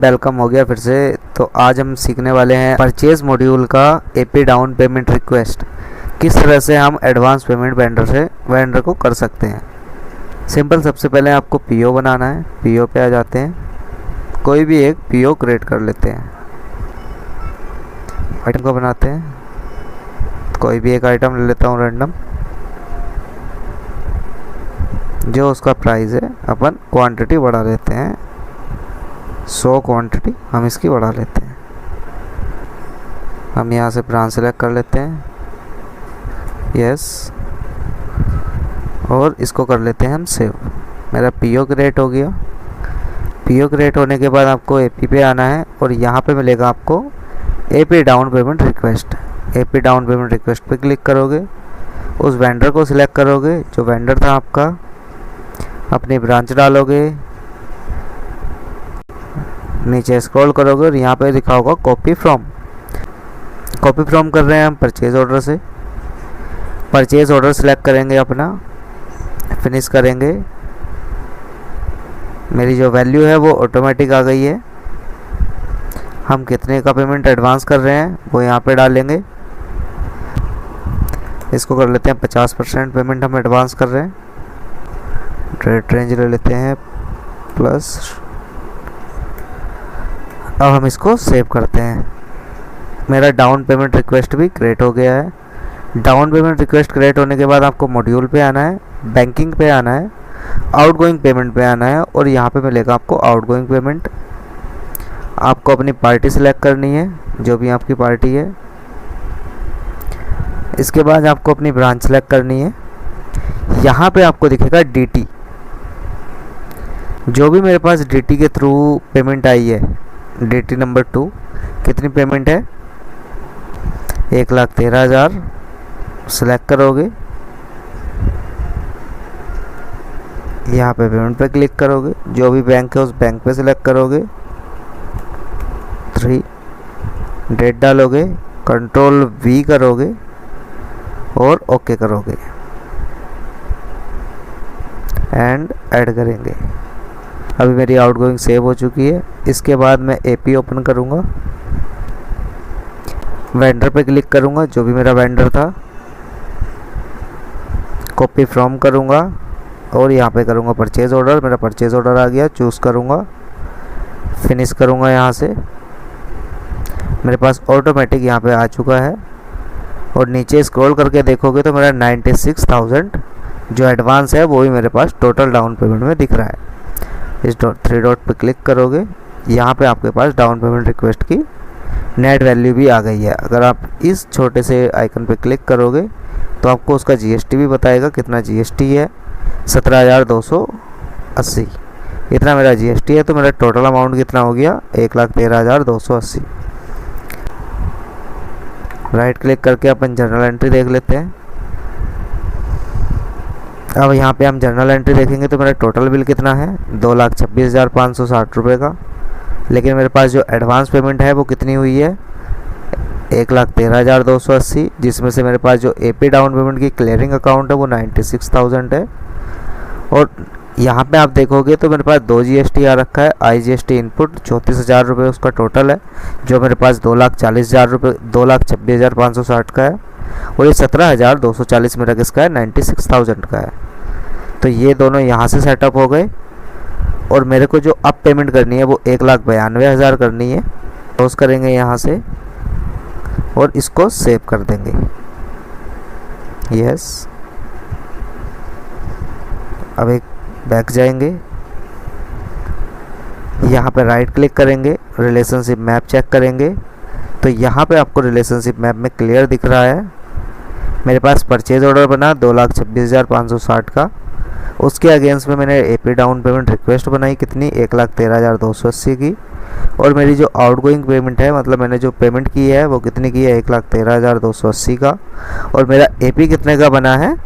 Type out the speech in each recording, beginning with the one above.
Welcome हो गया फिर से। तो आज हम सीखने वाले हैं परचेज मॉड्यूल का एपी डाउन पेमेंट रिक्वेस्ट, किस तरह से हम एडवांस पेमेंट वेंडर को कर सकते हैं। सिंपल, सबसे पहले आपको पीओ बनाना है। पीओ पे आ जाते हैं, कोई भी एक पीओ क्रिएट कर लेते हैं। आइटम को बनाते हैं, कोई भी एक आइटम ले लेता हूँ रैंडम, जो उसका प्राइस है। अपन क्वांटिटी बढ़ा लेते हैं, 100 क्वांटिटी हम इसकी बढ़ा लेते हैं। हम यहाँ से ब्रांच सेलेक्ट कर लेते हैं, यस, और इसको कर लेते हैं हम सेव। मेरा पीओ क्रिएट हो गया। पीओ क्रिएट होने के बाद आपको एपी पे आना है और यहाँ पे मिलेगा आपको AP down payment request. AP down payment request पे क्लिक करोगे, उस वेंडर को सिलेक्ट करोगे जो वेंडर था आपका, अपनी ब्रांच डालोगे, नीचे स्क्रॉल करोगे और यहाँ पे लिखा होगा कॉपी फ्रॉम। कॉपी फ्रॉम कर रहे हैं हम परचेज ऑर्डर से। परचेज ऑर्डर सेलेक्ट करेंगे अपना, फिनिश करेंगे। मेरी जो वैल्यू है वो ऑटोमेटिक आ गई है। हम कितने का पेमेंट एडवांस कर रहे हैं वो यहाँ पे डालेंगे। इसको कर लेते हैं 50% पेमेंट हम एडवांस कर रहे हैं। रेट रेंज ले लेते हैं प्लस। अब हम इसको सेव करते हैं। मेरा डाउन पेमेंट रिक्वेस्ट भी क्रिएट हो गया है। डाउन पेमेंट रिक्वेस्ट क्रिएट होने के बाद आपको मॉड्यूल पे आना है, बैंकिंग पे आना है, आउटगोइंग पेमेंट पे आना है और यहाँ पे मिलेगा आपको आउटगोइंग पेमेंट। आपको अपनी पार्टी सिलेक्ट करनी है, जो भी आपकी पार्टी है। इसके बाद आपको अपनी ब्रांच सेलेक्ट करनी है। यहाँ पे आपको दिखेगा डीटी, जो भी मेरे पास डीटी के थ्रू पेमेंट आई है, डीटी नंबर 2, कितनी पेमेंट है 1,13,000। सेलेक्ट करोगे, यहाँ पे पेमेंट पे क्लिक करोगे, जो भी बैंक है उस बैंक पे सिलेक्ट करोगे, 3 डेट डालोगे, कंट्रोल V करोगे और ओके करोगे एंड ऐड करेंगे। अभी मेरी आउटगोइंग सेव हो चुकी है। इसके बाद मैं एपी ओपन करूँगा, वेंडर पे क्लिक करूँगा, जो भी मेरा वेंडर था, कॉपी फ्रॉम करूँगा और यहाँ पे करूँगा परचेज ऑर्डर। मेरा परचेज ऑर्डर आ गया, चूज़ करूँगा, फिनिश करूँगा। यहाँ से मेरे पास ऑटोमेटिक यहाँ पे आ चुका है और नीचे स्क्रॉल करके देखोगे तो मेरा 96,000 जो एडवांस है वो भी मेरे पास टोटल डाउन पेमेंट में दिख रहा है। इस 3 डॉट पे क्लिक करोगे, यहाँ पे आपके पास डाउन पेमेंट रिक्वेस्ट की नेट वैल्यू भी आ गई है। अगर आप इस छोटे से आइकन पे क्लिक करोगे तो आपको उसका जीएसटी भी बताएगा, कितना जीएसटी है, 17,280 इतना मेरा जीएसटी है। तो मेरा टोटल अमाउंट कितना हो गया 1,13,280। राइट क्लिक करके अपन जर्नल एंट्री देख लेते हैं। अब यहाँ पे हम जर्नल एंट्री देखेंगे तो मेरा टोटल बिल कितना है 2,26,560 रुपये का। लेकिन मेरे पास जो एडवांस पेमेंट है वो कितनी हुई है 1,13,280, जिसमें से मेरे पास जो एपी डाउन पेमेंट की क्लियरिंग अकाउंट है वो 96,000 है। और यहाँ पे आप देखोगे तो मेरे पास 2 जीएसटी आ रखा है। आईजीएसटी इनपुट 34,000 रुपये उसका टोटल है, जो मेरे पास 2,40,000 रुपये 2,26,560 का है। और ये 17,240 मेरा किसका है 96,000 का है। तो ये दोनों यहाँ से सेटअप हो गए और मेरे को जो अब पेमेंट करनी है वो 1,92,000 करनी है। क्लोज करेंगे यहाँ से और इसको सेव कर देंगे, यस। अब एक बैक जाएंगे, यहाँ पे राइट क्लिक करेंगे, रिलेशनशिप मैप चेक करेंगे तो यहाँ पे आपको रिलेशनशिप मैप में क्लियर दिख रहा है। मेरे पास परचेज ऑर्डर बना 2,26,560 का, उसके अगेंस्ट में मैंने एपी डाउन पेमेंट रिक्वेस्ट बनाई कितनी 1,13,280 की। और मेरी जो आउटगोइंग पेमेंट है, मतलब मैंने जो पेमेंट की है वो कितनी की है 1,13,280 का। और मेरा एपी कितने का बना है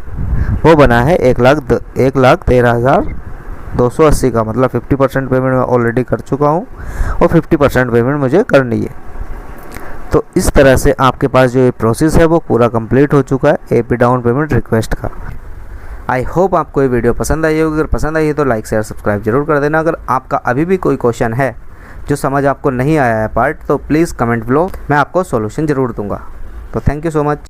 वो बना है 1,13,280 का। मतलब 50% पेमेंट मैं ऑलरेडी कर चुका हूँ और 50% पेमेंट मुझे करनी है। तो इस तरह से आपके पास जो ये प्रोसेस है वो पूरा कंप्लीट हो चुका है एपी डाउन पेमेंट रिक्वेस्ट का। आई होप आपको ये वीडियो पसंद आई होगी। अगर पसंद आई है तो लाइक शेयर सब्सक्राइब जरूर कर देना। अगर आपका अभी भी कोई क्वेश्चन है जो समझ आपको नहीं आया है पार्ट, तो प्लीज़ कमेंट बिलो, मैं आपको सॉल्यूशन ज़रूर दूंगा। तो थैंक यू सो मच।